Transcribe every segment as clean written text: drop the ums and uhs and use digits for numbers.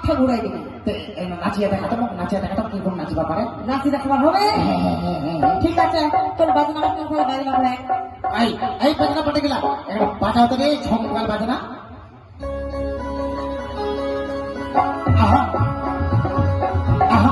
মাথা ঘুরাই দিবে। নাচিয়ে দেখাতো কিরকম নাচিবা পারে। নাচি দেখাবার হবে। ঠিক আছে, তোর বাজনা বাজনা করে এই বাজনা পাঠে গেলাম বাজাও তো রে ঝঙ্কাল বাজনা। আহা আহা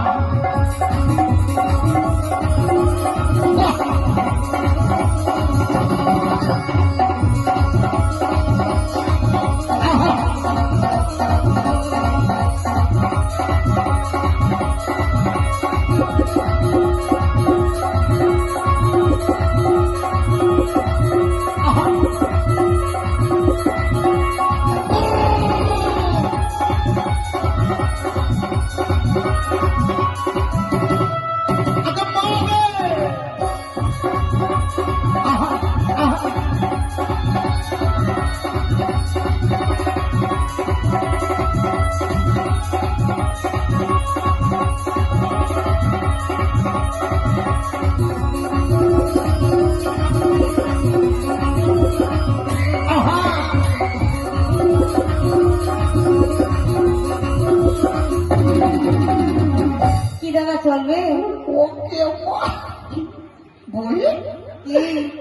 চলবে।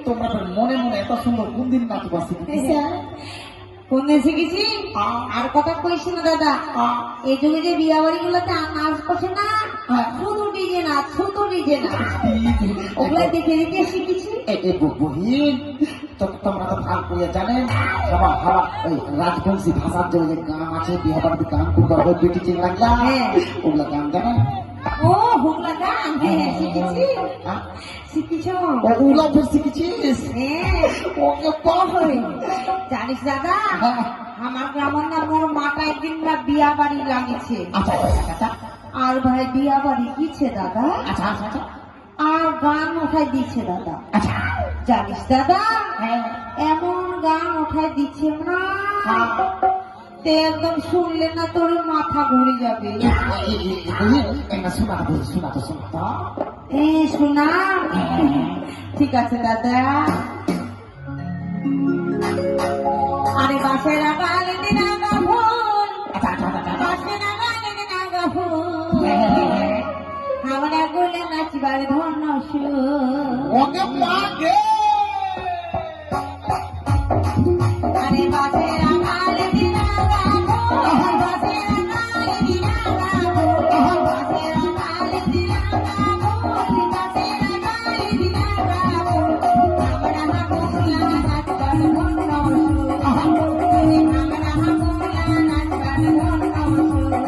তোমরা মনে মনে এত সুন্দর কোন দিন নাচবা শিখেছি? কোন দিন শিখেছি? আর কথা কইছি না দাদা, এই যুগে যে বিয়া বাড়ি গুলোতে নাচ করছে না, শুধু ডিজে না, শুধু ডিজে না, ওগুলা দেখে দেখে শিখেছি। বহিন তোমরা তো ভাগ করে জানেন ওই রাজবংশী ভাষার যে গান আছে বিয়া বাড়িতে গান করতে হবে বেটি চিং লাগলা, ওগুলা গান জানেন? ও হুগলা গান শিখেছি। শিখেছ? ওগুলা শিখেছিস? ওকে কবে জানিস দাদা, আমার গ্রামের না মোর মাটা একদিন না বিয়া বাড়ি লাগিয়েছে। আর ভাই বিয়া বাড়ি দিচ্ছে দাদা, আর গান উঠাই দিচ্ছে দাদা। জানিস দাদা, এমন গান উঠাই দিচ্ছে না একদম শুনলে না তোর মাথা ঘুরে যাবে। শোনা ঠিক আছে দাদা। আরে বাসের আগালে দিনাগা ফুল, বাসের আগালে দিনাগা ফুল, আমরা গোলে নাচবার ধন্য সুর। আরে বাসের আগালে দিনাগা ফুল, বাসের আগালে দিনাগা ফুল, বাসের আগালে দিনাগা ফুল, বাসের আগালে দিনাগা ফুল, আমরা গোলে নাচবার ধন্য সুর, আমরা গোলে নাচবার ধন্য সুর।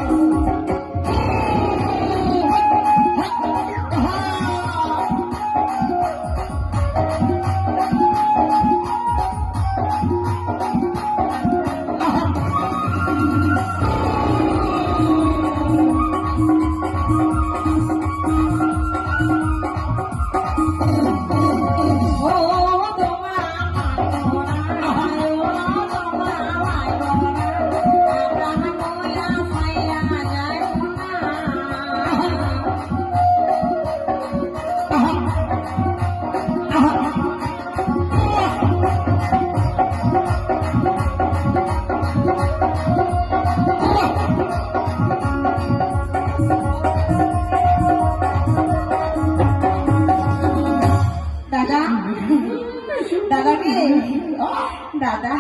দাদা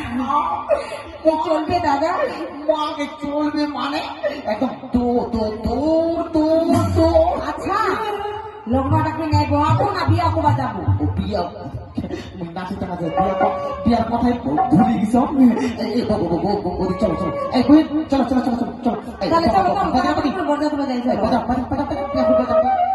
চলবে দাদা? মাকে চলবে মানে একদম আচ্ছা লগ্নটাকে নেব না বিয়া কবা যাবো? বিয়া নাচিতে নাচে বিয়ার কথাই ভুলে গেছ। চলো চলো এই চলো চলো চলো চলো চলো চলো চলো